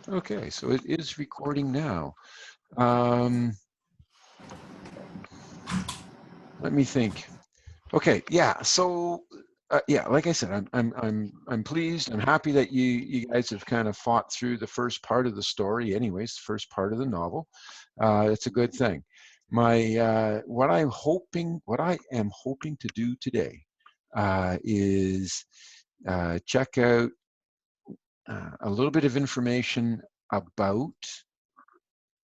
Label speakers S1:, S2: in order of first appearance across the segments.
S1: Okay, so it is recording now. Um, Let me think. Okay, yeah. So, yeah, like I said, I'm pleased. I'm happy that you guys have kind of fought through the first part of the story. Anyways, the first part of the novel. It's a good thing. What I am hoping to do today is check out a little bit of information about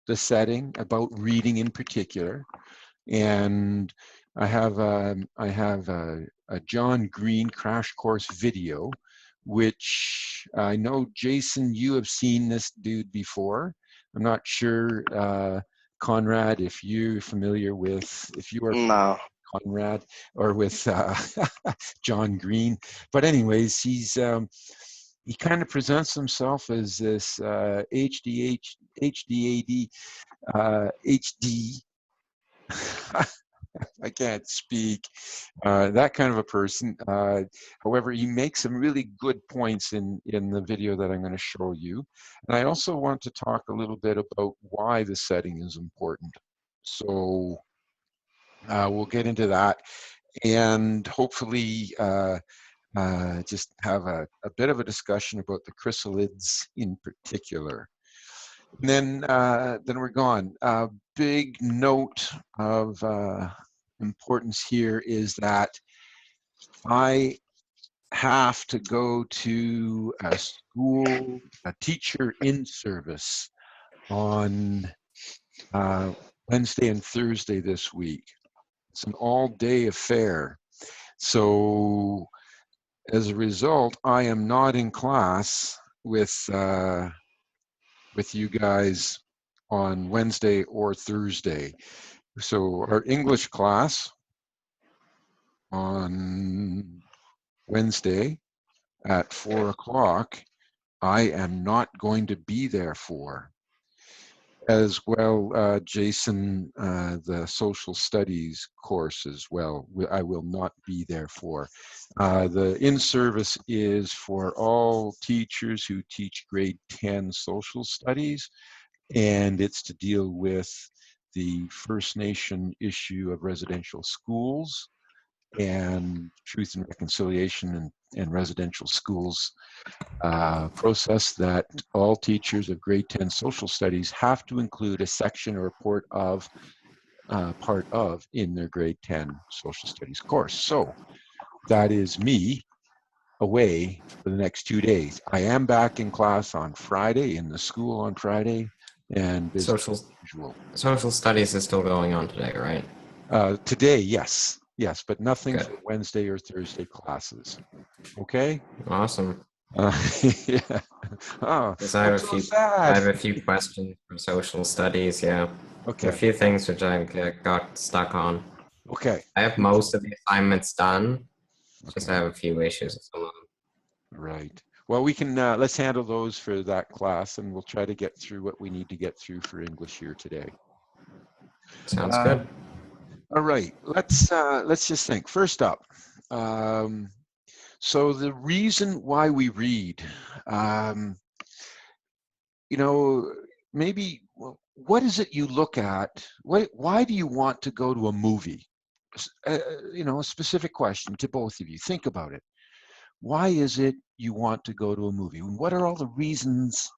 S1: the setting, about reading in particular, and I have a John Green crash course video, which I know Jason, you have seen this dude before. I'm not sure, Conrad, if you're familiar with, if you are familiar
S2: No.
S1: with Conrad or with John Green, but anyways, he kind of presents himself as this HDAD, HD. I can't speak. That kind of a person. However, he makes some really good points in the video that I'm going to show you. And I also want to talk a little bit about why the setting is important. So we'll get into that and hopefully just have a bit of a discussion about the chrysalids in particular. And then we're gone. Big note of importance here is that I have to go to a school, a teacher in service on Wednesday and Thursday this week. It's an all-day affair. So as a result, I am not in class with you guys on Wednesday or Thursday. So our English class on Wednesday at 4 o'clock, I am not going to be there for. As well, Jason, the social studies course as well, I will not be there for. The in-service is for all teachers who teach grade 10 social studies, and it's to deal with the First Nation issue of residential schools and Truth and Reconciliation and residential schools process that all teachers of grade 10 social studies have to include a section or a part of in their grade 10 social studies course. So that is me away for the next 2 days. I am back in class on Friday, in the school on Friday, and business
S3: Social
S1: as usual.
S3: social studies is still going on today, right?
S1: Today, yes, but nothing
S3: Good.
S1: for Wednesday or Thursday classes. Okay.
S3: Awesome.
S1: Yeah. Oh,
S3: Because
S1: I'm so sad.
S3: I have a few questions for social studies. Yeah, there are a
S1: Okay.
S3: few things which I got stuck on.
S1: Okay.
S3: I have most of the assignments done. Just I
S1: Okay.
S3: have a few issues with some of
S1: Right. Well, we can let's handle those for that class, and we'll try to get through what we need to get through for English here today.
S3: them. Sounds
S1: Uh,
S3: good.
S1: all right. Let's just think. First up, um, so the reason why we read, um, you know, maybe what is it you look at? Why do you want to go to a movie? A specific question to both of you. Think about it. Why is it you want to go to a movie? What are all the reasons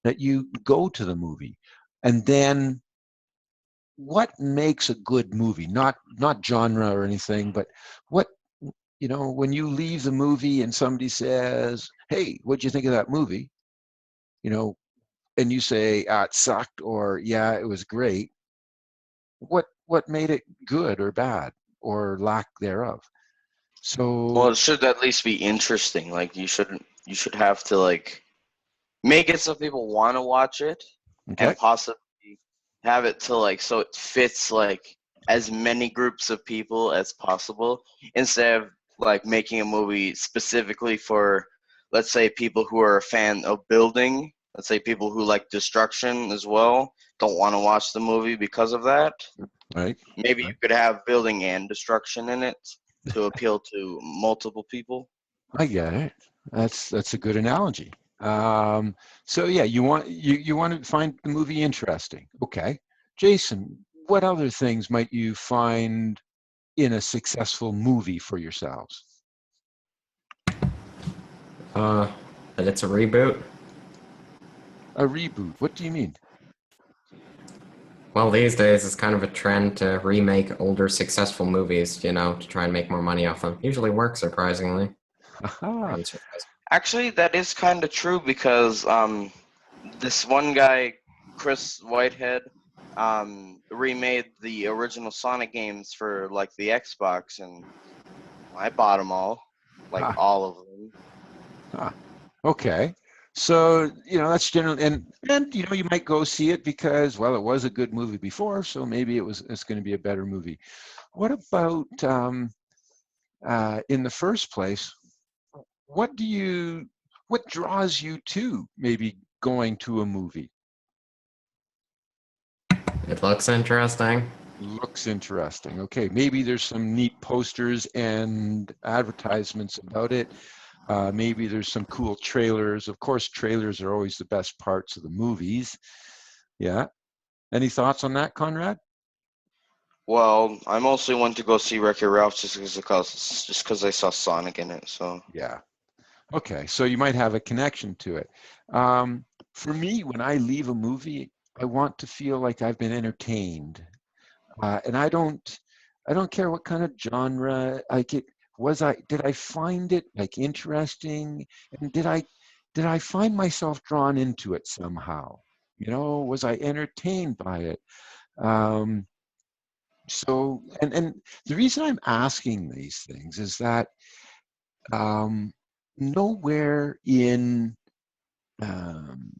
S1: that you go to the movie? And then what makes a good movie? Not genre or anything, but what, when you leave the movie and somebody says, "Hey, what'd you think of that movie?" You know, and you say, "It sucked," or "Yeah, it was great." What made it good or bad or lack thereof?
S2: Well,
S1: So,
S2: it should at least be interesting. Like you should have to like make it so people want to watch it,
S1: okay,
S2: and possibly have it to like so it fits like as many groups of people as possible, instead of like making a movie specifically for, let's say, people who are a fan of building. Let's say people who like destruction as well don't want to watch the movie because of that.
S1: right,
S2: Maybe you
S1: right.
S2: could have building and destruction in it to appeal to multiple people.
S1: I get it. That's a good analogy. So yeah, you want to find the movie interesting. Okay. Jason, what other things might you find in a successful movie for yourselves?
S3: That it's a reboot.
S1: A reboot. What do you mean?
S3: Well, these days it's kind of a trend to remake older successful movies, you know, to try and make more money off them. Usually works, surprisingly.
S1: Aha.
S3: Rather surprising.
S2: Actually, that is kind of true because this one guy, Chris Whitehead, remade the original Sonic games for like the Xbox, and I bought them all, like
S1: Ah,
S2: all of them.
S1: ah. Okay. So, that's generally, and you might go see it because, well, it was a good movie before, so maybe it's going to be a better movie. What about in the first place, what do you what draws you to maybe going to a movie?
S3: It looks interesting.
S1: Looks interesting. Okay, maybe there's some neat posters and advertisements about it. Maybe there's some cool trailers. Of course, trailers are always the best parts of the movies. Yeah. Any thoughts on that, Conrad?
S2: Well, I mostly went to go see Wreck-It Ralph just because I saw Sonic in it. So
S1: Yeah. Okay, so you might have a connection to it. For me, when I leave a movie, I want to feel like I've been entertained. And I don't care what kind of genre like it was. Did I find it like interesting, and did I find myself drawn into it somehow? Was I entertained by it? Um, and the reason I'm asking these things is that um, nowhere um,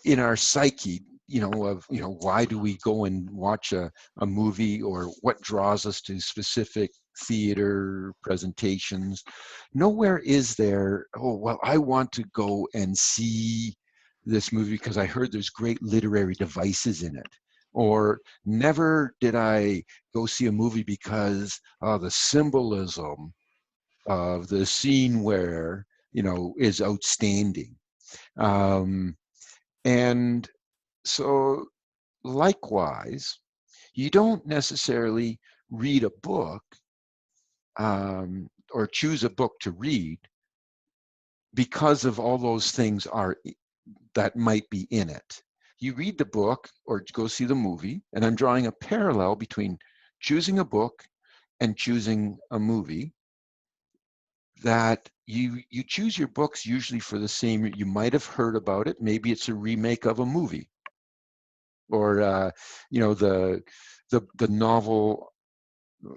S1: in our psyche, why do we go and watch a movie, or what draws us to specific theater presentations. Nowhere is there, oh, well, I want to go and see this movie because I heard there's great literary devices in it. Or never did I go see a movie because the symbolism of the scene where, is outstanding. Um, and so, likewise, you don't necessarily read a book or choose a book to read because of all those things that might be in it. You read the book or go see the movie, and I'm drawing a parallel between choosing a book and choosing a movie. That you choose your books usually for the same. You might have heard about it. Maybe it's a remake of a movie, or the novel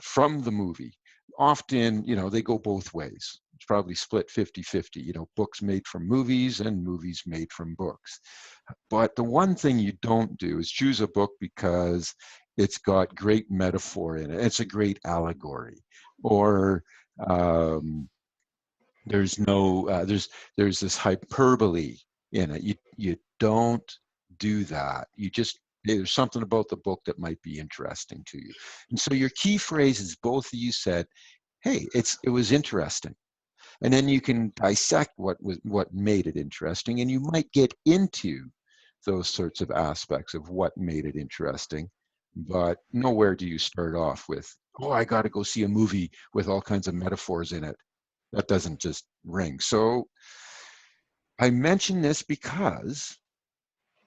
S1: from the movie. Often, they go both ways. It's probably split 50-50, books made from movies and movies made from books. But the one thing you don't do is choose a book because it's got great metaphor in it. It's a great allegory. Or there's no there's this hyperbole in it. You don't do that. You just there's something about the book that might be interesting to you. And so your key phrase is, both of you said, hey, it was interesting. And then you can dissect what made it interesting, and you might get into those sorts of aspects of what made it interesting. But nowhere do you start off with, oh, I got to go see a movie with all kinds of metaphors in it. That doesn't just ring. So I mention this because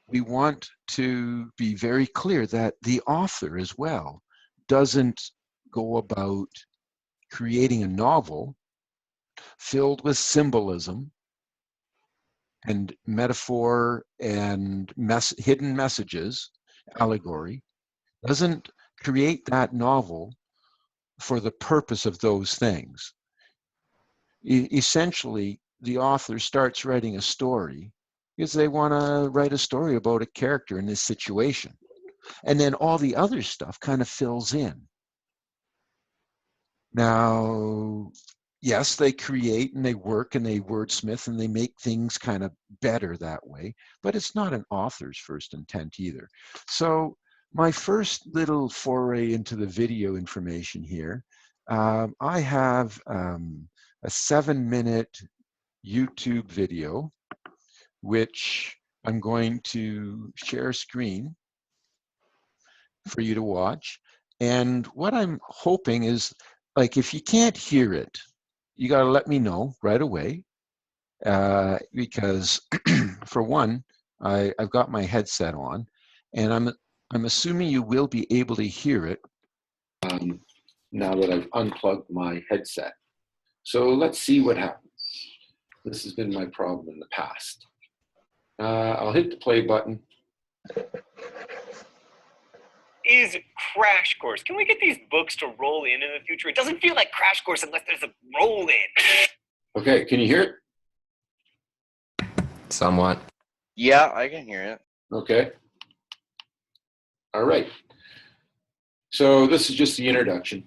S1: we want to be very clear that the author as well doesn't go about creating a novel filled with symbolism and metaphor and hidden messages, allegory, doesn't create that novel for the purpose of those things. Essentially, the author starts writing a story because they want to write a story about a character in this situation. And then all the other stuff kind of fills in. Now, yes, they create and they work and they wordsmith and they make things kind of better that way, but it's not an author's first intent either. So my first little foray into the video information here, I have a 7-minute YouTube video which I'm going to share screen for you to watch. And what I'm hoping is, like, if you can't hear it, you got to let me know right away, because for one, I've got my headset on, and I'm assuming you will be able to hear it now that I've unplugged my headset. So let's see what happens. This has been my problem in the past. I'll hit the play button.
S4: Is Crash Course. Can we get these books to roll in the future? It doesn't feel like Crash Course unless there's a roll in.
S1: Okay, can you hear it?
S3: Somewhat.
S2: Yeah, I can hear it.
S1: Okay. All right. So this is just the introduction.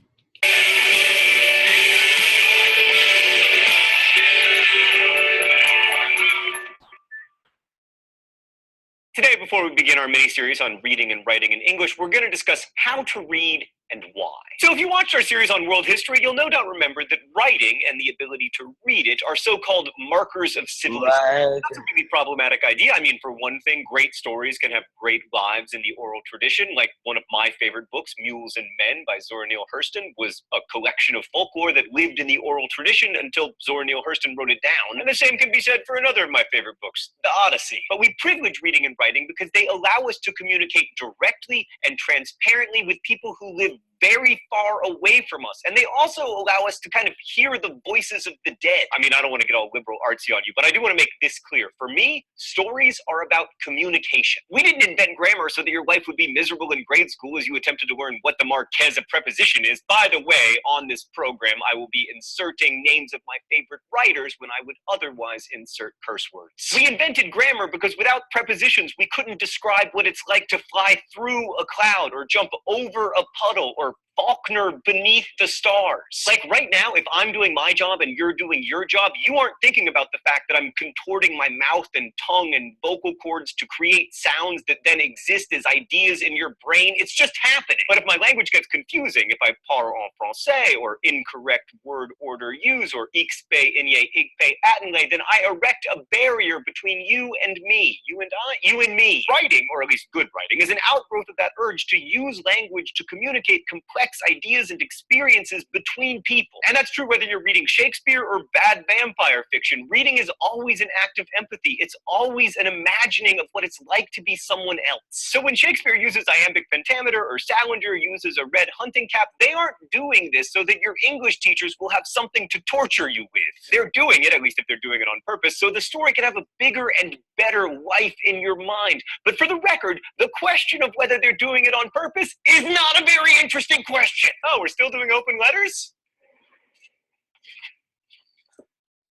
S4: Today, before we begin our mini-series on reading and writing in English, we're going to discuss how to read and why. So if you watched our series on world history, you'll no doubt remember that writing and the ability to read it are so-called markers of civilization. That's a really problematic idea. I mean, for one thing, great stories can have great lives in the oral tradition. Like one of my favorite books, Mules and Men by Zora Neale Hurston, was a collection of folklore that lived in the oral tradition until Zora Neale Hurston wrote it down. And the same can be said for another of my favorite books, The Odyssey. But we privilege reading and writing because they allow us to communicate directly and transparently with people who live very far away from us. And they also allow us to kind of hear the voices of the dead. I mean, I don't want to get all liberal artsy on you, but I do want to make this clear. For me, stories are about communication. We didn't invent grammar so that your life would be miserable in grade school as you attempted to learn what the marquez of preposition is. By the way, on this program, I will be inserting names of my favorite writers when I would otherwise insert curse words. We invented grammar because without prepositions, we couldn't describe what it's like to fly through a cloud or jump over a puddle or Faulkner beneath the stars. Like right now, if I'm doing my job and you're doing your job, you aren't thinking about the fact that I'm contorting my mouth and tongue and vocal cords to create sounds that then exist as ideas in your brain. It's just happening. But if my language gets confusing, if I parle en français or incorrect word order use or ixpe, inye, igpe, atenle, then I erect a barrier between you and me, you and me. Writing, or at least good writing, is an outgrowth of that urge to use language to communicate complex ideas and experiences between people. And that's true whether you're reading Shakespeare or bad vampire fiction. Reading is always an act of empathy. It's always an imagining of what it's like to be someone else. So when Shakespeare uses iambic pentameter or Salinger uses a red hunting cap, they aren't doing this so that your English teachers will have something to torture you with. They're doing it, at least if they're doing it on purpose, so the story can have a bigger and better life in your mind. But for the record, the question of whether they're doing it on purpose is not a very interesting question. Oh, we're still doing open letters?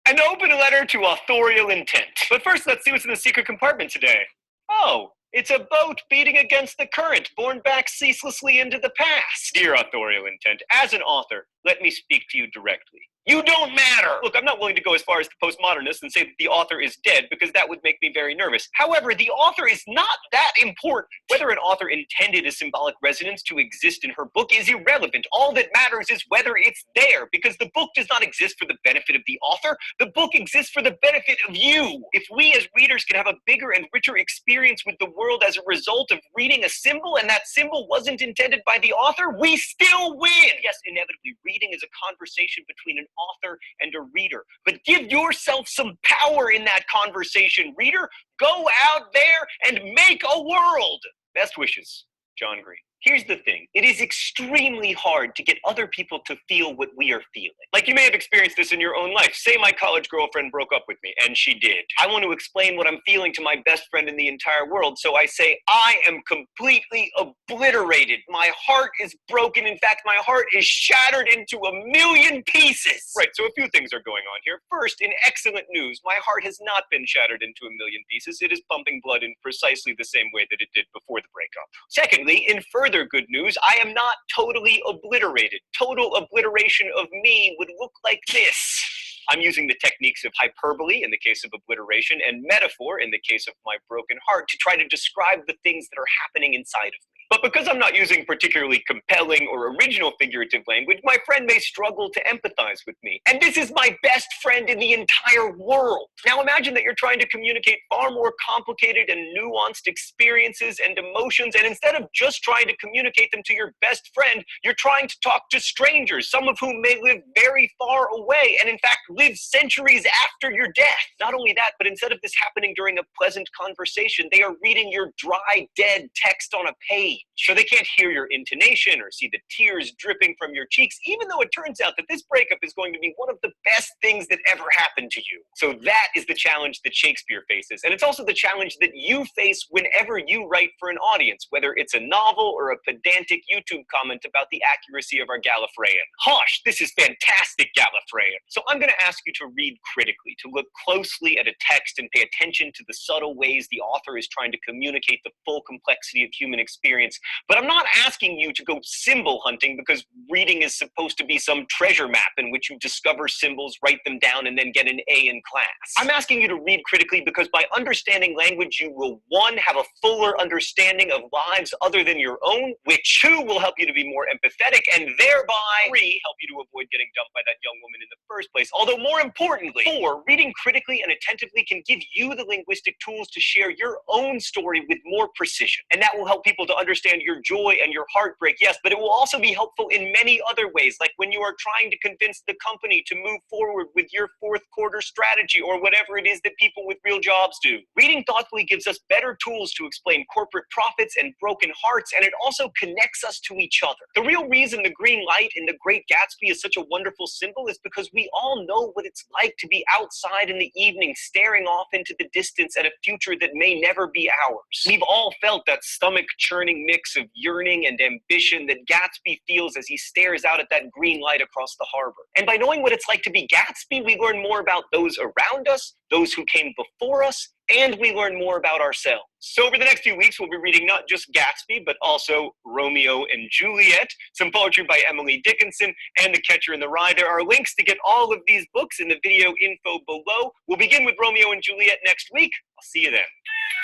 S4: An open letter to authorial intent. But first, let's see what's in the secret compartment today. Oh, it's a boat beating against the current, borne back ceaselessly into the past. Dear authorial intent, as an author, let me speak to you directly. You don't matter! Look, I'm not willing to go as far as the postmodernists and say that the author is dead, because that would make me very nervous. However, the author is not that important. Whether an author intended a symbolic resonance to exist in her book is irrelevant. All that matters is whether it's there, because the book does not exist for the benefit of the author. The book exists for the benefit of you. If we as readers can have a bigger and richer experience with the world as a result of reading a symbol, and that symbol wasn't intended by the author, we still win! Yes, inevitably, reading is a conversation between an author and a reader. But give yourself some power in that conversation, reader. Go out there and make a world. Best wishes, John Green. Here's the thing. It is extremely hard to get other people to feel what we are feeling. Like you may have experienced this in your own life. Say my college girlfriend broke up with me, and she did. I want to explain what I'm feeling to my best friend in the entire world, so I say, I am completely obliterated. My heart is broken. In fact, my heart is shattered into a million pieces. Right, so a few things are going on here. First, in excellent news, my heart has not been shattered into a million pieces. It is pumping blood in precisely the same way that it did before the breakup. Secondly, in further good news, I am not totally obliterated. Total obliteration of me would look like this. I'm using the techniques of hyperbole in the case of obliteration and metaphor in the case of my broken heart to try to describe the things that are happening inside of me. But because I'm not using particularly compelling or original figurative language, my friend may struggle to empathize with me. And this is my best friend in the entire world. Now imagine that you're trying to communicate far more complicated and nuanced experiences and emotions, and instead of just trying to communicate them to your best friend, you're trying to talk to strangers, some of whom may live very far away, and in fact live centuries after your death. Not only that, but instead of this happening during a pleasant conversation, they are reading your dry, dead text on a page. So they can't hear your intonation or see the tears dripping from your cheeks, even though it turns out that this breakup is going to be one of the best things that ever happened to you. So that is the challenge that Shakespeare faces. And it's also the challenge that you face whenever you write for an audience, whether it's a novel or a pedantic YouTube comment about the accuracy of our Gallifreyan. Hosh, this is fantastic, Gallifreyan. So I'm going to ask you to read critically, to look closely at a text and pay attention to the subtle ways the author is trying to communicate the full complexity of human experience. But I'm not asking you to go symbol hunting because reading is supposed to be some treasure map in which you discover symbols, write them down, and then get an A in class. I'm asking you to read critically because by understanding language, you will, 1, have a fuller understanding of lives other than your own, which 2, will help you to be more empathetic, and thereby 3, help you to avoid getting dumped by that young woman in the first place. Although more importantly, 4, reading critically and attentively can give you the linguistic tools to share your own story with more precision. And that will help people to understand your joy and your heartbreak, yes, but it will also be helpful in many other ways, like when you are trying to convince the company to move forward with your 4th quarter strategy or whatever it is that people with real jobs do. Reading thoughtfully gives us better tools to explain corporate profits and broken hearts, and it also connects us to each other. The real reason the green light in The Great Gatsby is such a wonderful symbol is because we all know what it's like to be outside in the evening staring off into the distance at a future that may never be ours. We've all felt that stomach-churning mix of yearning and ambition that Gatsby feels as he stares out at that green light across the harbor. And by knowing what it's like to be Gatsby, we learn more about those around us, those who came before us, and we learn more about ourselves. So over the next few weeks, we'll be reading not just Gatsby, but also Romeo and Juliet, some poetry by Emily Dickinson, and The Catcher in the Rye. There are links to get all of these books in the video info below. We'll begin with Romeo and Juliet next week. I'll see you then.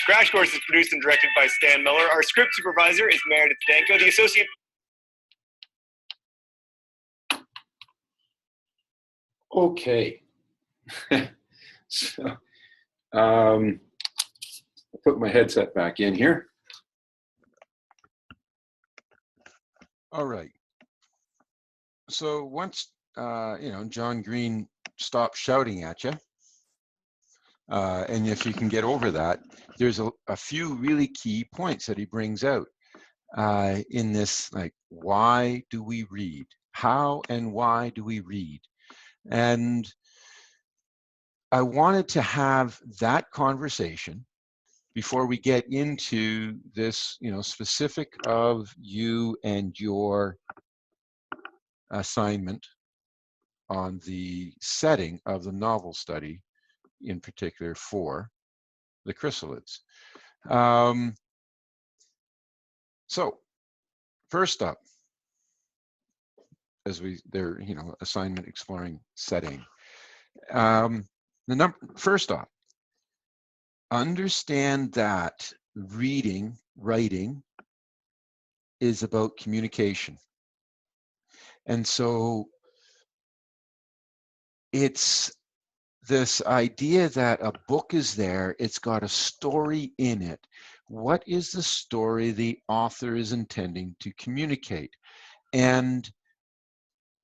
S4: Crash Course is produced and directed by Stan Miller. Our script supervisor is Meredith Danko. The associate...
S1: Okay. So, I'll put my headset back in here. All right. So once, John Green stops shouting at you, and if you can get over that, there's a few really key points that he brings out in this, like, why do we read? How and why do we read? And I wanted to have that conversation before we get into this, specific of you and your assignment on the setting of the novel study, in particular for the chrysalids. So first up, as their assignment exploring setting. First off, understand that reading, writing is about communication. And so it's this idea that a book is there, it's got a story in it. What is the story the author is intending to communicate? And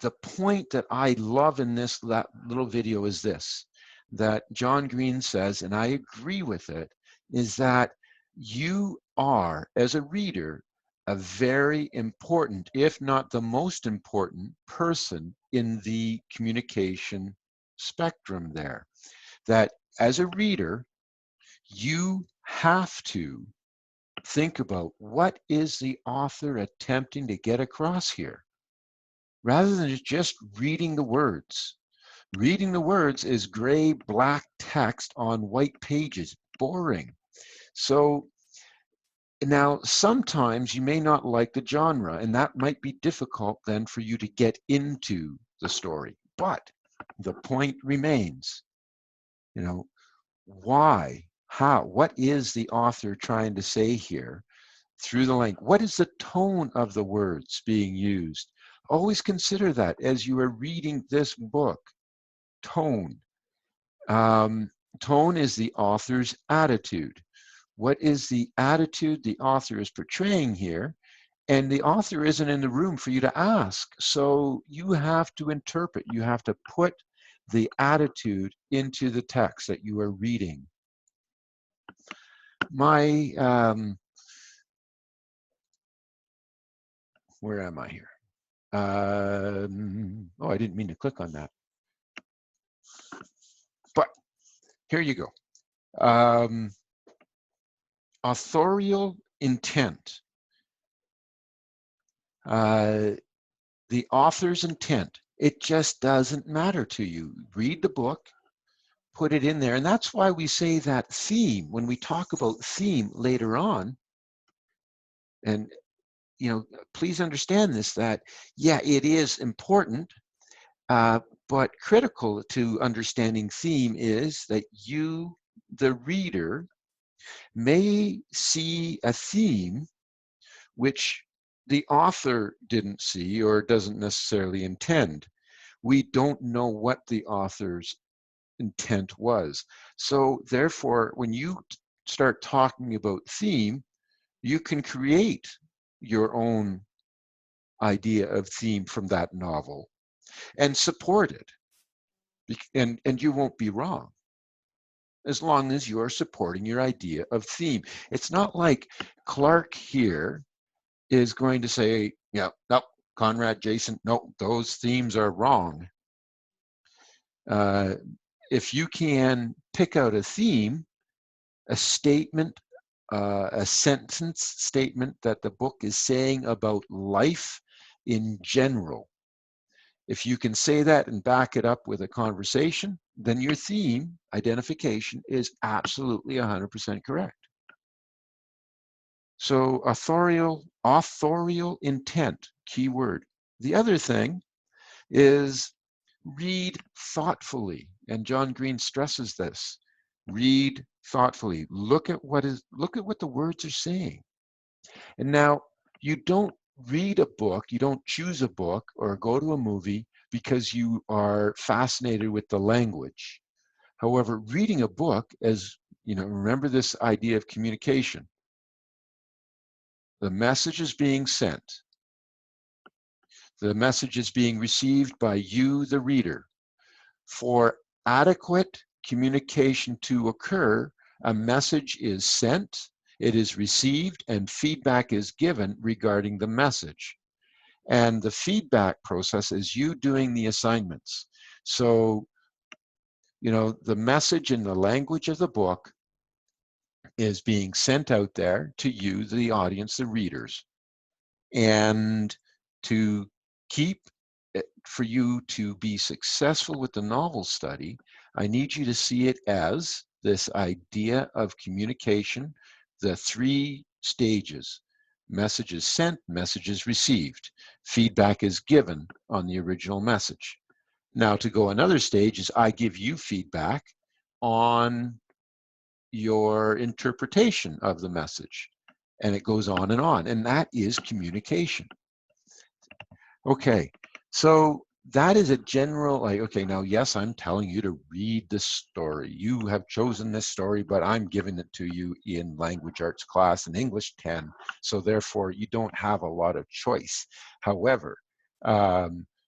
S1: the point that I love in this little video is this, that John Green says, and I agree with it, is that you are, as a reader, a very important, if not the most important person in the communication spectrum there. That as a reader, you have to think about what is the author attempting to get across here, rather than just reading the words. Reading the words is gray, black text on white pages, boring. So now sometimes you may not like the genre, and that might be difficult then for you to get into the story. But the point remains, why, how, what is the author trying to say here through the language. What is the tone of the words being used? Always consider that as you are reading this book. Tone. Tone is the author's attitude. What is the attitude the author is portraying here? And the author isn't in the room for you to ask. So you have to interpret. You have to put the attitude into the text that you are reading. Where am I here? Oh, I didn't mean to click on that. But here you go. Authorial intent. The author's intent. It just doesn't matter to you. Read the book, put it in there. And that's why we say that theme, when we talk about theme later on, and please understand this, that yeah, it is important, but critical to understanding theme is that you, the reader, may see a theme which the author didn't see or doesn't necessarily intend. We don't know what the author's intent was. So therefore, when you start talking about theme, you can create your own idea of theme from that novel and support it. And you won't be wrong as long as you are supporting your idea of theme. It's not like Clark here is going to say, yeah, no, Conrad, Jason, no, those themes are wrong. If you can pick out a theme, a statement, a sentence statement that the book is saying about life in general, if you can say that and back it up with a conversation, then your theme identification is absolutely 100% correct. So authorial intent, key word. The other thing is read thoughtfully, and John Green stresses this. Read thoughtfully. Look at what the words are saying. And now you don't read a book, you don't choose a book or go to a movie because you are fascinated with the language. However, reading a book, as remember this idea of communication. The message is being sent. The message is being received by you, the reader. For adequate communication to occur, a message is sent, it is received, and feedback is given regarding the message. And the feedback process is you doing the assignments. So, the message in the language of the book is being sent out there to you, the audience, the readers. And to keep it, for you to be successful with the novel study, I need you to see it as this idea of communication, the 3 stages. Message is sent, message is received. Feedback is given on the original message. Now to go another stage is I give you feedback on your interpretation of the message. And it goes on, and that is communication. Okay, so that is a general, okay, now, yes, I'm telling you to read the story. You have chosen this story, but I'm giving it to you in language arts class in English 10, so therefore you don't have a lot of choice. However,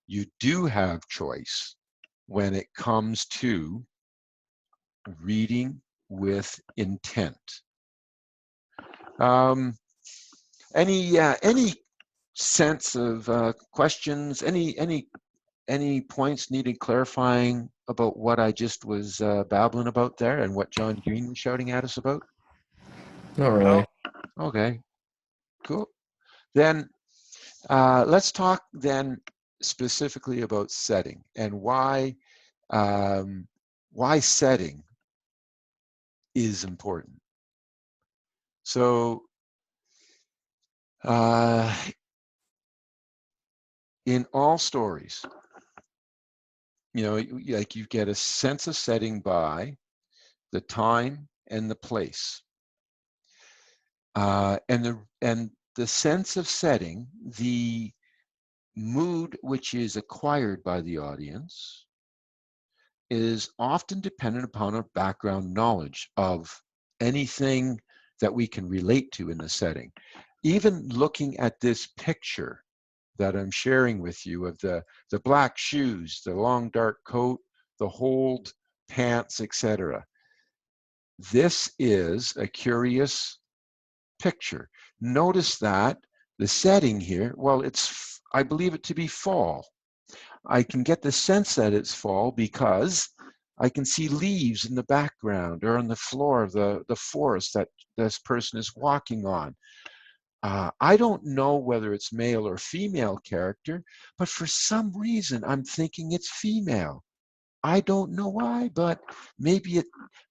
S1: you do have choice when it comes to reading with intent. Any sense of questions? Any points needed clarifying about what I just was babbling about there and what John Green was shouting at us about?
S3: Not really.
S1: Okay, cool. Then let's talk then specifically about setting and why setting is important. So in all stories, like you get a sense of setting by the time and the place. And the sense of setting, the mood which is acquired by the audience, is often dependent upon a background knowledge of anything that we can relate to in the setting. Even looking at this picture that I'm sharing with you of the black shoes, the long dark coat, the holed pants, etc. This is a curious picture. Notice that the setting here, well, I believe it to be fall. I can get the sense that it's fall because I can see leaves in the background or on the floor of the forest that this person is walking on. I don't know whether it's male or female character, but for some reason I'm thinking it's female. I don't know why, but maybe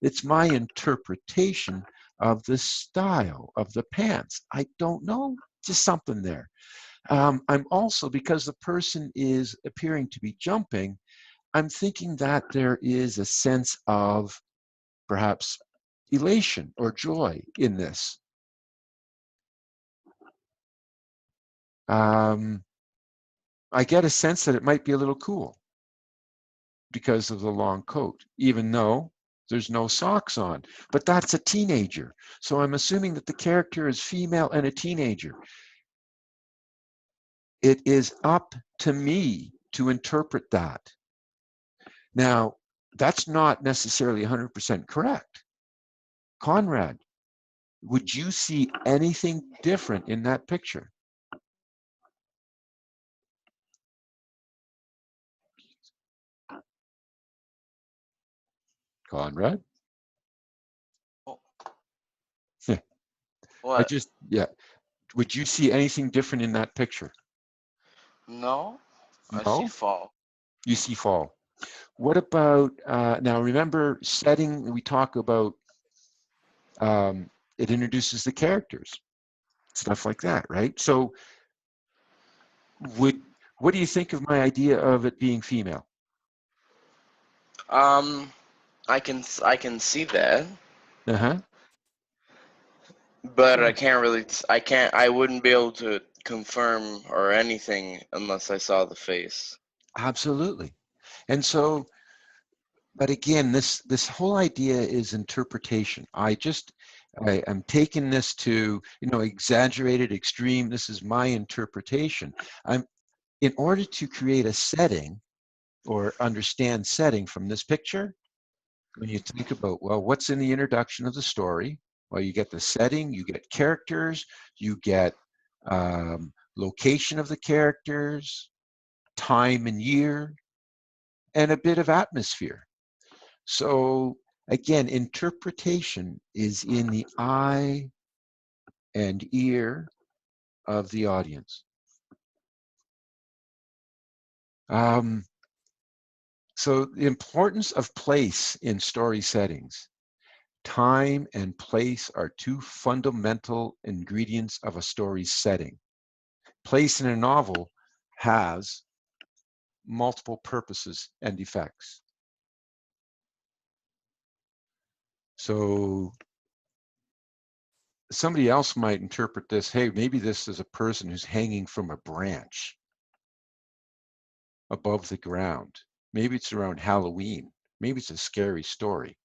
S1: it's my interpretation of the style of the pants. I don't know, just something there. I'm also, because the person is appearing to be jumping, I'm thinking that there is a sense of perhaps elation or joy in this. I get a sense that it might be a little cool because of the long coat, even though there's no socks on. But that's a teenager. So I'm assuming that the character is female and a teenager. It is up to me to interpret that. Now, that's not necessarily 100% correct. Conrad, would you see anything different in that picture? Conrad? Yeah.
S2: What?
S1: Yeah. Would you see anything different in that picture?
S2: No, I see
S1: No?
S2: fall.
S1: You see fall. What about, now remember setting, we talk about, it introduces the characters, stuff like that, right? So what do you think of my idea of it being female?
S2: I can see that,
S1: Uh-huh.
S2: but I wouldn't be able to confirm or anything unless I saw the face.
S1: Absolutely. And so, but again, this whole idea is interpretation. I'm taking this to, exaggerated, extreme. This is my interpretation. In order to create a setting or understand setting from this picture, when you think about, well, what's in the introduction of the story? Well, you get the setting, you get characters, you get location of the characters, time and year, and a bit of atmosphere. So again, interpretation is in the eye and ear of the audience. So the importance of place in story settings. Time and place are two fundamental ingredients of a story's setting. Place in a novel has multiple purposes and effects. So somebody else might interpret this, hey, maybe this is a person who's hanging from a branch above the ground. Maybe it's around Halloween. Maybe it's a scary story.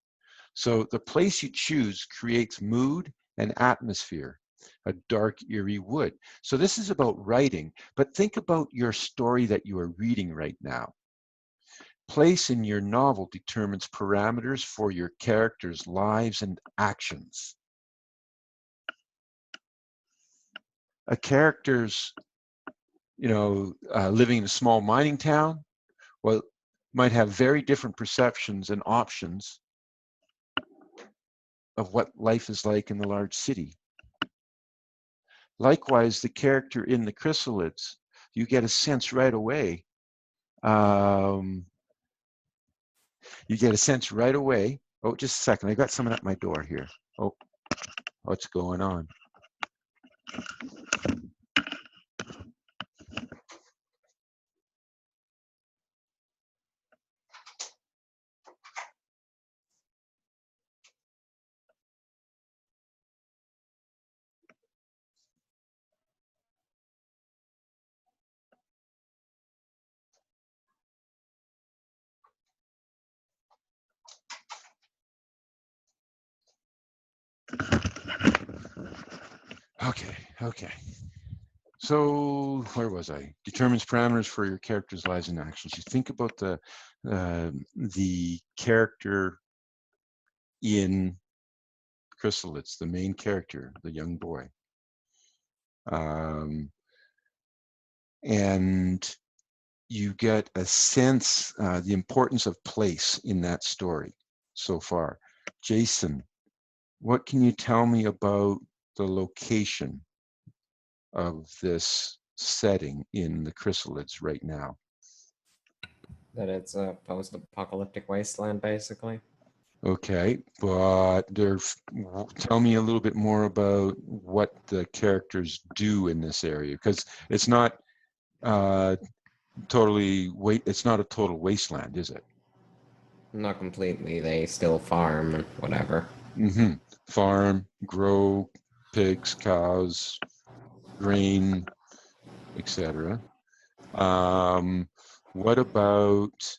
S1: So the place you choose creates mood and atmosphere, a dark, eerie wood. So this is about writing, but think about your story that you are reading right now. Place in your novel determines parameters for your characters' lives and actions. A character's, living in a small mining town, well, might have very different perceptions and options of what life is like in the large city. Likewise, the character in the chrysalids, you get a sense right away. You get a sense right away. Oh, just a second. I got someone at my door here. Oh, what's going on? Okay. So where was I? Determines parameters for your character's lives and actions. You think about the character in Chrysalids, the main character, the young boy, and you get a sense the importance of place in that story so far. Jason, what can you tell me about the location of this setting in the Chrysalids right now?
S3: That it's a post-apocalyptic wasteland, basically.
S1: Okay, but tell me a little bit more about what the characters do in this area, because it's not it's not a total wasteland, is it?
S3: Not completely. They still farm and whatever.
S1: Mm-hmm. Farm, grow pigs, cows, grain, etc. What about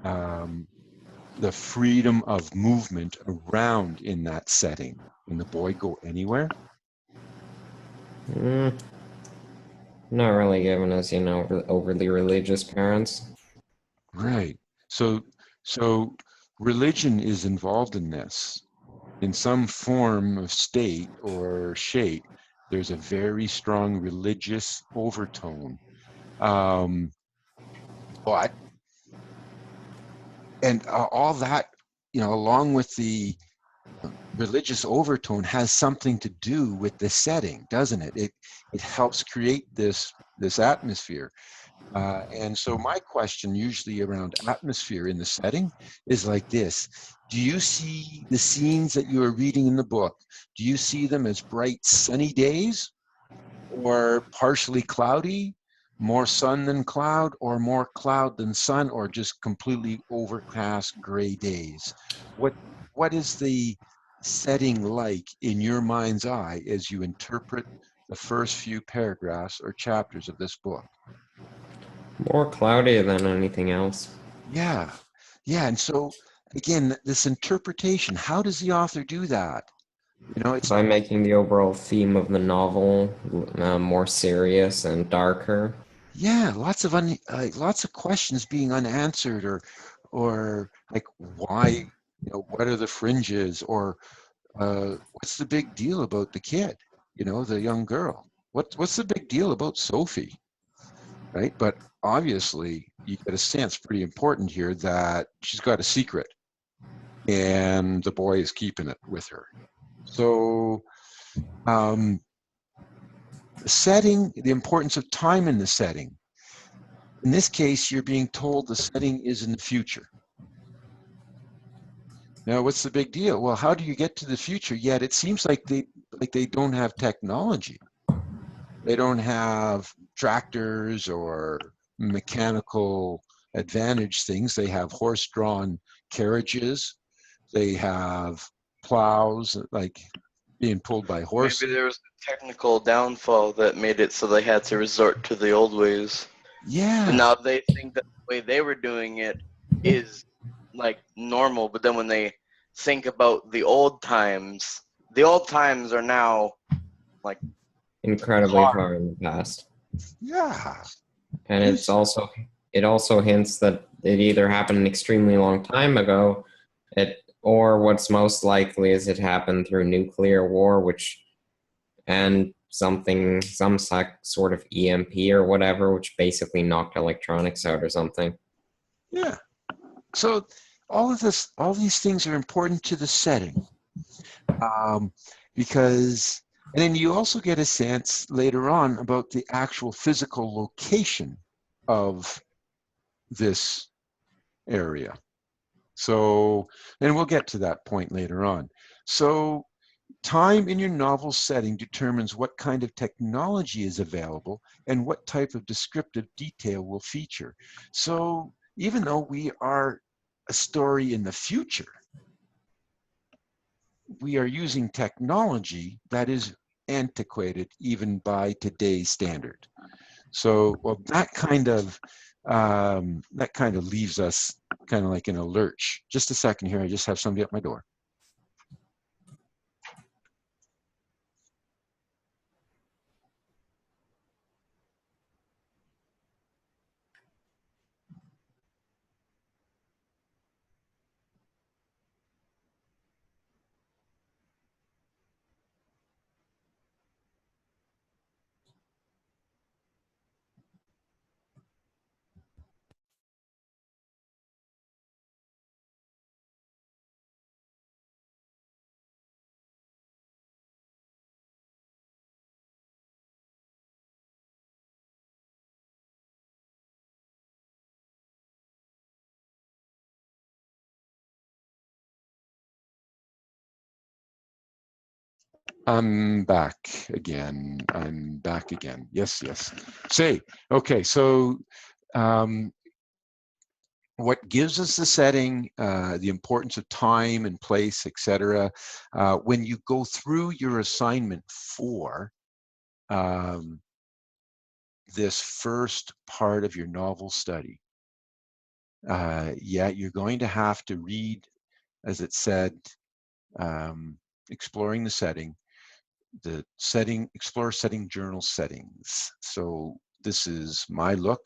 S1: the freedom of movement around in that setting? Can the boy go anywhere?
S3: Mm, not really given us, overly religious parents.
S1: Right. So religion is involved in this in some form of state or shape. There's a very strong religious overtone. But and all that, along with the religious overtone, has something to do with the setting, doesn't it? It helps create this atmosphere. And so my question usually around atmosphere in the setting is like this. Do you see the scenes that you are reading in the book? Do you see them as bright sunny days, or partially cloudy, more sun than cloud, or more cloud than sun, or just completely overcast gray days? What is the setting like in your mind's eye as you interpret the first few paragraphs or chapters of this book?
S3: More cloudy than anything else.
S1: Yeah. And so again, this interpretation, how does the author do that? It's
S3: By making the overall theme of the novel more serious and darker.
S1: yeah, lots of questions being unanswered, or like why, what are the fringes, or what's the big deal about the kid, the young girl? What's the big deal about Sophie, right? But obviously, you get a sense pretty important here that she's got a secret, and the boy is keeping it with her. So, setting, the importance of time in the setting. In this case, you're being told the setting is in the future. Now, what's the big deal? Well, how do you get to the future? Yet it seems like they don't have technology. They don't have tractors or mechanical advantage things. They have horse-drawn carriages. They have plows, like being pulled by horses.
S2: Maybe there was a technical downfall that made it so they had to resort to the old ways. And
S1: Yeah.
S2: now they think that the way they were doing it is like normal, but then when they think about the old times are now like
S3: Incredibly
S2: hard.
S3: far in the past.
S1: Yeah.
S3: And it also hints that it either happened an extremely long time ago, or what's most likely is it happened through nuclear war, and some sort of EMP or whatever, which basically knocked electronics out or something.
S1: Yeah. So all these things are important to the setting, because, and then you also get a sense later on about the actual physical location of this area. So, and we'll get to that point later on. So, time in your novel setting determines what kind of technology is available and what type of descriptive detail will feature. So, even though we are a story in the future, we are using technology that is antiquated even by today's standard. So, well, that kind of leaves us kind of like in a lurch. Just a second here, I just have somebody at my door. I'm back again. I'm back again. Yes, yes. Okay, so um, what gives us the setting, the importance of time and place, etc. When you go through your assignment for um, this first part of your novel study, yeah, you're going to have to read, as it said, exploring the setting, explore setting journal settings. So this is my look.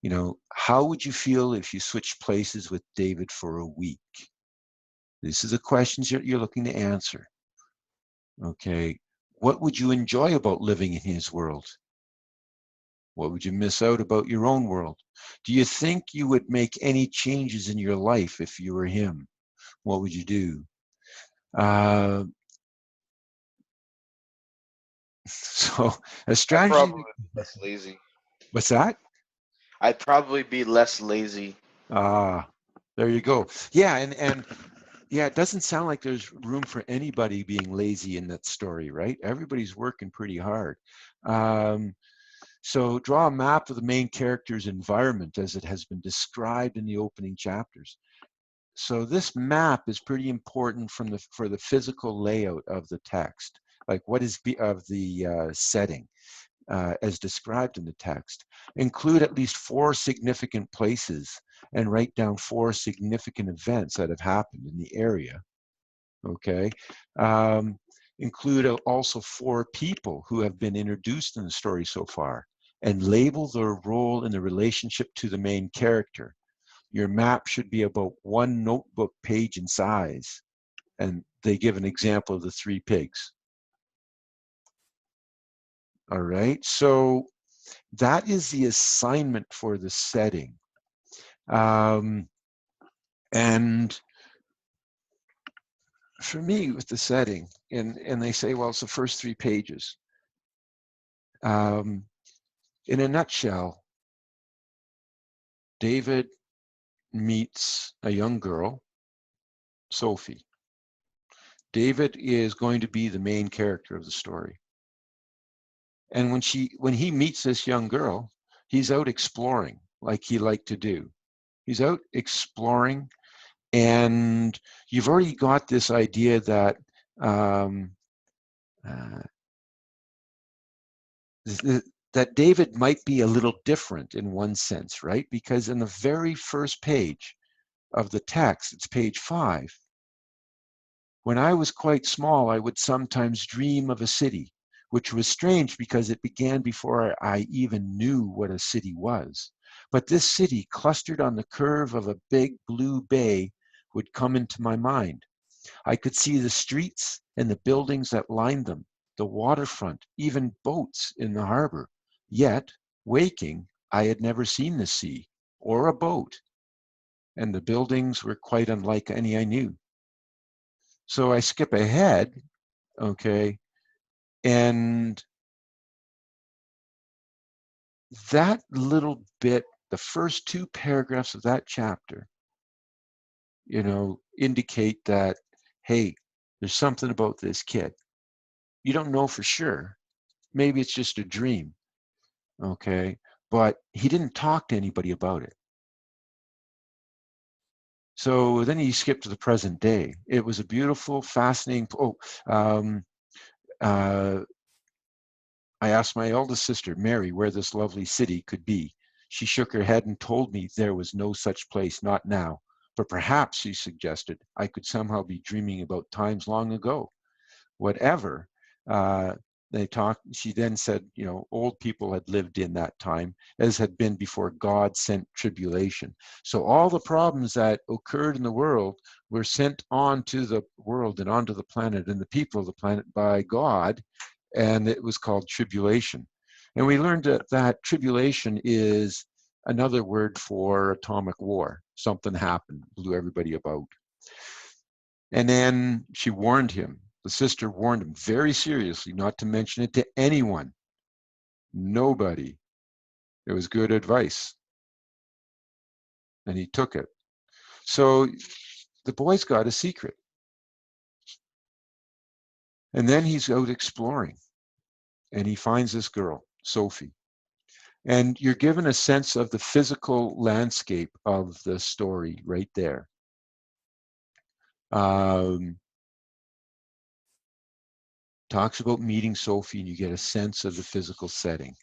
S1: You know, how would you feel if you switched places with David for a week? This is the questions you're looking to answer. Okay. What would you enjoy about living in his world? What would you miss out about your own world? Do you think you would make any changes in your life if you were him? What would you do? Uh, so a
S2: I'd
S1: strategy.
S2: probably be less lazy.
S1: What's that?
S2: I'd probably be less lazy.
S1: Ah, there you go. Yeah, and yeah, it doesn't sound like there's room for anybody being lazy in that story, right? Everybody's working pretty hard. Um, so draw a map of the main character's environment as it has been described in the opening chapters. So this map is pretty important for the physical layout of the text, like what is of the setting as described in the text. Include at least 4 significant places and write down 4 significant events that have happened in the area. Okay. Um, include also 4 people who have been introduced in the story so far and label their role in the relationship to the main character. Your map should be about 1 notebook page in size. And they give an example of the 3 pigs. All right. So that is the assignment for the setting. And for me, with the setting, and they say, well, it's the first 3 pages. In a nutshell, David meets a young girl, Sophie. David is going to be the main character of the story. And when he meets this young girl, he's out exploring like he liked to do. He's out exploring, and you've already got this idea that um, uh, that David might be a little different in one sense, right? Because in the very first page of the text, it's page 5. When I was quite small, I would sometimes dream of a city, which was strange because it began before I even knew what a city was. But this city, clustered on the curve of a big blue bay, would come into my mind. I could see the streets and the buildings that lined them, the waterfront, even boats in the harbor. Yet, waking, I had never seen the sea or a boat, and the buildings were quite unlike any I knew. So I skip ahead, okay, and that little bit, the first 2 paragraphs of that chapter, you know, indicate that, hey, there's something about this kid. You don't know for sure. Maybe it's just a dream, okay, but he didn't talk to anybody about it. So then you skip to the present day. It was a beautiful, fascinating. I asked my eldest sister, Mary, where this lovely city could be. She shook her head and told me there was no such place, not now. But perhaps, she suggested, I could somehow be dreaming about times long ago. Whatever. Uh, she then said, you know, old people had lived in that time, as had been before God sent tribulation. So all the problems that occurred in the world were sent onto the world and onto the planet and the people of the planet by God, and it was called tribulation. And we learned that tribulation is another word for atomic war. Something happened, blew everybody about. And then she warned him. The sister warned him very seriously not to mention it to anyone. Nobody. It was good advice. And he took it. So the boy's got a secret. And then he's out exploring, and he finds this girl, Sophie. And you're given a sense of the physical landscape of the story right there. Talks about meeting Sophie, and you get a sense of the physical setting.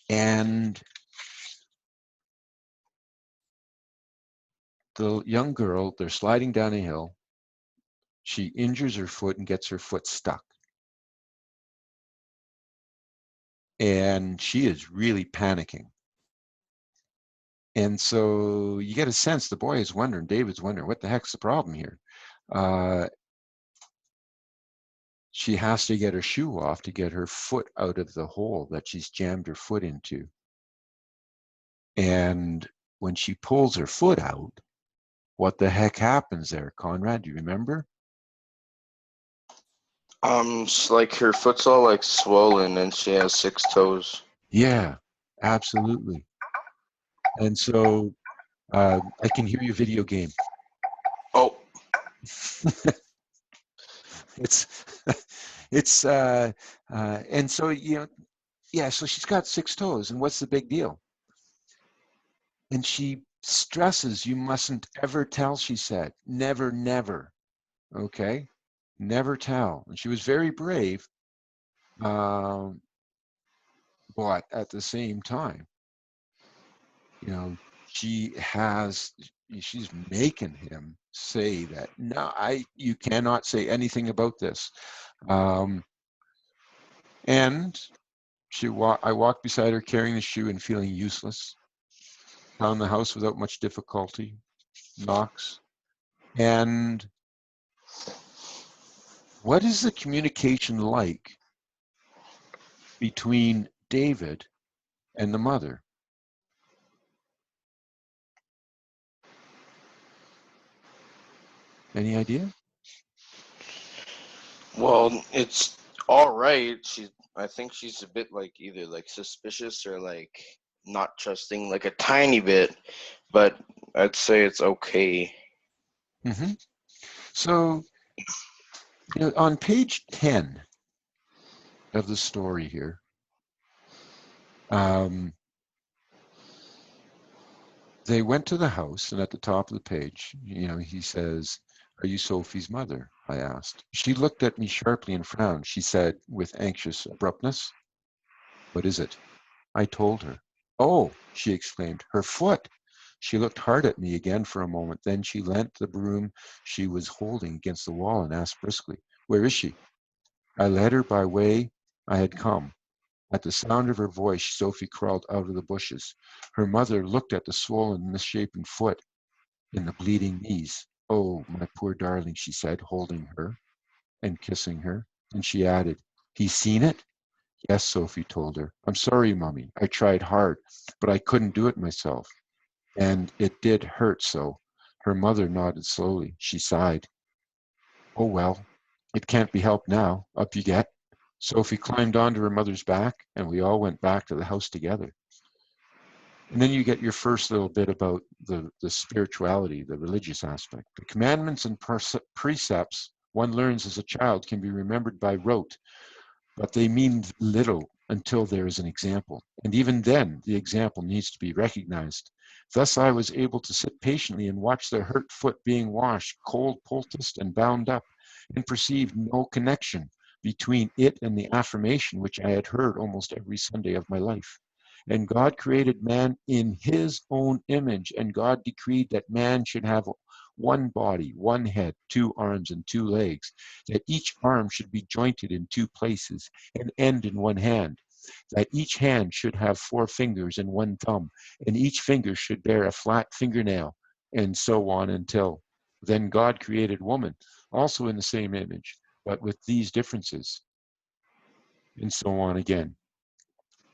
S1: And the young girl, they're sliding down a hill. She injures her foot and gets her foot stuck. And she is really panicking. And so you get a sense the boy is wondering, David's wondering, what the heck's the problem here? She has to get her shoe off to get her foot out of the hole that she's jammed her foot into. And when she pulls her foot out, what the heck happens there, Conrad? Do you remember?
S2: It's like her foot's all like swollen and she has 6 toes.
S1: Yeah, absolutely. And so I can hear your video game.
S2: Oh.
S1: it's and so, you know, yeah, so she's got 6 toes, and what's the big deal? And she stresses, you mustn't ever tell, she said. Never, never. Okay? Never tell. And she was very brave, but at the same time, you know, she's making him say that, no, you cannot say anything about this. And I walked beside her carrying the shoe and feeling useless. Found the house without much difficulty. Knocks. And what is the communication like between David and the mother? Any idea?
S2: Well, it's all right. I think she's a bit like either like suspicious or like not trusting, like a tiny bit, but I'd say it's okay.
S1: Mm-hmm. So, you know, on page 10 of the story here, they went to the house, and at the top of the page, you know, he says, "Are you Sophie's mother?" I asked. She looked at me sharply and frowned. She said with anxious abruptness, "What is it?" I told her. "Oh," she exclaimed, "her foot." She looked hard at me again for a moment. Then she leant the broom she was holding against the wall and asked briskly, "Where is she?" I led her by way I had come. At the sound of her voice, Sophie crawled out of the bushes. Her mother looked at the swollen, misshapen foot and the bleeding knees. "Oh, my poor darling," she said, holding her and kissing her. And she added, "He's seen it?" "Yes," Sophie told her. "I'm sorry, Mummy. I tried hard, but I couldn't do it myself. And it did hurt so." Her mother nodded slowly. She sighed. "Oh, well, it can't be helped now. Up you get." Sophie climbed onto her mother's back, and we all went back to the house together. And then you get your first little bit about the spirituality, the religious aspect. The commandments and precepts one learns as a child can be remembered by rote, but they mean little until there is an example. And even then, the example needs to be recognized. Thus, I was able to sit patiently and watch the hurt foot being washed, cold poulticed, and bound up, and perceive no connection between it and the affirmation which I had heard almost every Sunday of my life. And God created man in his own image, and God decreed that man should have one body, one head, 2 arms, and 2 legs, that each arm should be jointed in 2 places and end in 1 hand, that each hand should have 4 fingers and 1 thumb, and each finger should bear a flat fingernail, and so on until then God created woman, also in the same image, but with these differences, and so on again.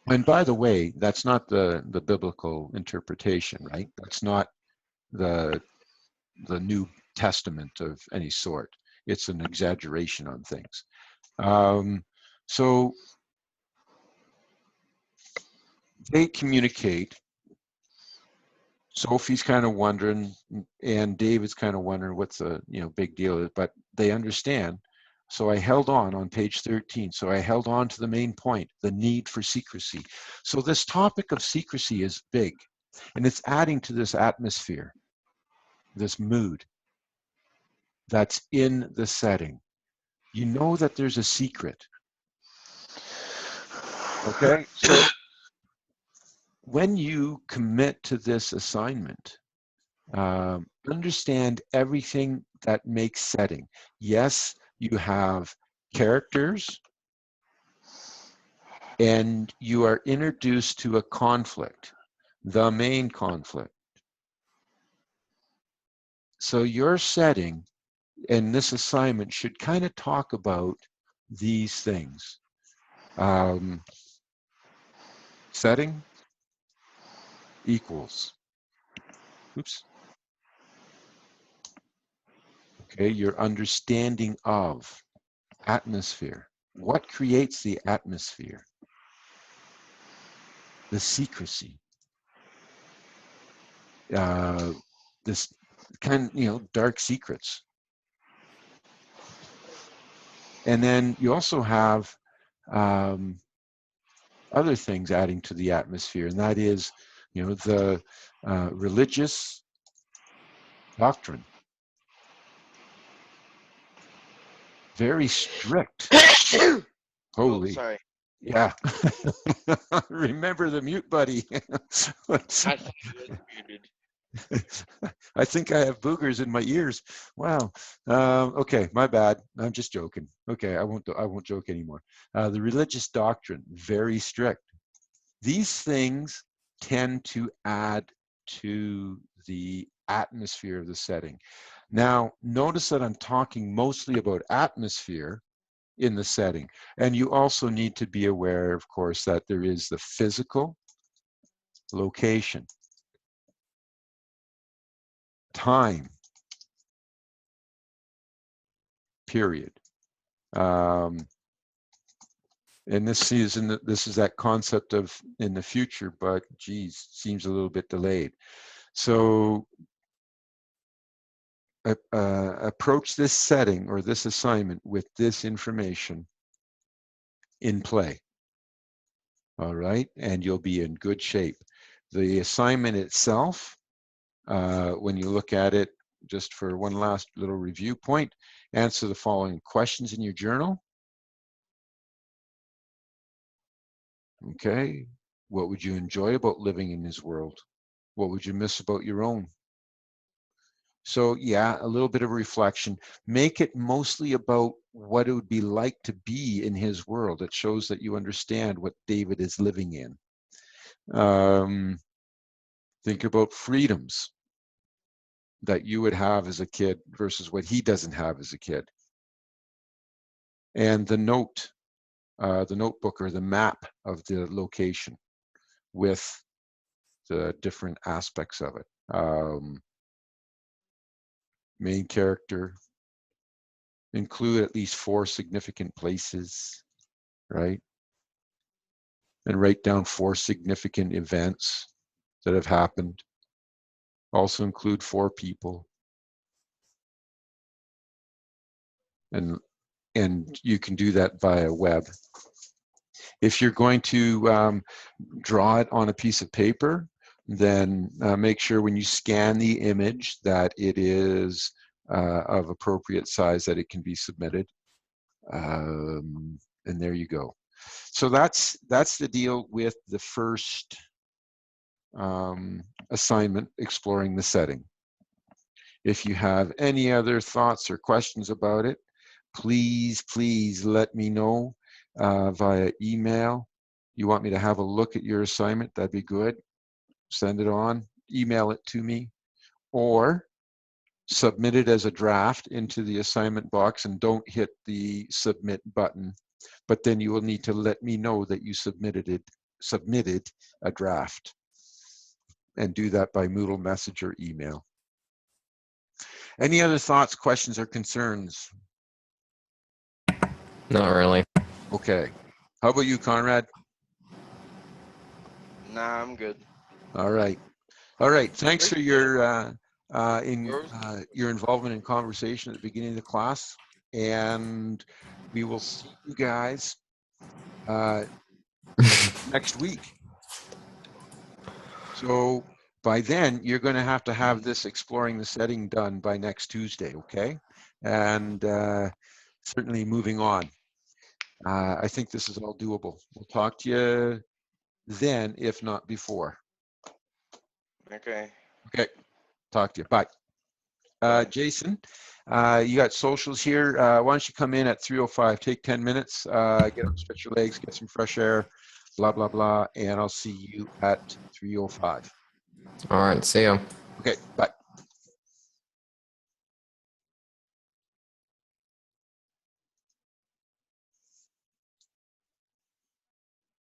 S1: And by the way, that's not the biblical interpretation, right? That's not the New Testament of any sort. It's an exaggeration on things. So they communicate. Sophie's kind of wondering, and David's kind of wondering what's the big deal is, but they understand. So I held on page 13. So I held on to the main point, the need for secrecy. So this topic of secrecy is big, and it's adding to this atmosphere, this mood that's in the setting. You know that there's a secret. Okay, so when you commit to this assignment, understand everything that makes setting. Yes, you have characters, and you are introduced to a conflict, the main conflict. So your setting and this assignment should kind of talk about these things. Setting equals, oops, okay, your understanding of atmosphere. What creates the atmosphere? The secrecy. This kind of, dark secrets. And then you also have other things adding to the atmosphere, and that is, the religious doctrine. Very strict. Holy.
S2: Oh, sorry.
S1: Yeah. Remember the mute buddy.
S2: I thought it was muted.
S1: I think I have boogers in my ears. Wow. Okay, my bad. I'm just joking. Okay, I won't joke anymore. The religious doctrine, very strict. These things tend to add to the atmosphere of the setting. Now, notice that I'm talking mostly about atmosphere in the setting. And you also need to be aware, of course, that there is the physical location, time, period. And this is that concept of in the future, but geez, seems a little bit delayed. So approach this setting or this assignment with this information in play. All right, and you'll be in good shape. The assignment itself, when you look at it, just for one last little review point, answer the following questions in your journal. Okay, what would you enjoy about living in his world? What would you miss about your own? So yeah, a little bit of reflection. Make it mostly about what it would be like to be in his world. It shows that you understand what David is living in. Think about freedoms that you would have as a kid versus what he doesn't have as a kid. And the notebook or the map of the location with the different aspects of it. Main character, include at least 4 significant places, right? And write down 4 significant events that have happened. Also include 4 people. And you can do that via web. If you're going to draw it on a piece of paper, then make sure when you scan the image that it is of appropriate size, that it can be submitted. And there you go. So that's the deal with the first assignment, exploring the setting. If you have any other thoughts or questions about it, please let me know via email. You want me to have a look at your assignment, that'd be good. Send it on, email it to me, or submit it as a draft into the assignment box, and don't hit the submit button. But then you will need to let me know that you submitted a draft, and do that by Moodle message or email. Any other thoughts, questions, or concerns?
S3: Not really.
S1: Okay. How about you, Conrad?
S2: Nah, I'm good.
S1: All right. All right. Thanks for your
S2: Yours?
S1: your involvement in conversation at the beginning of the class. and we will see you guys next week. So by then, you're going to have this exploring the setting done by next Tuesday, okay? And certainly moving on. I think this is all doable. We'll talk to you then, if not before.
S2: Okay.
S1: Okay, talk to you. Bye.
S2: Bye.
S1: Jason, you got socials here. Why don't you come in at 3:05? Take 10 minutes, get up, stretch your legs, get some fresh air, blah, blah, blah, and I'll see you at 3:05.
S3: All right, see ya.
S1: Okay, bye.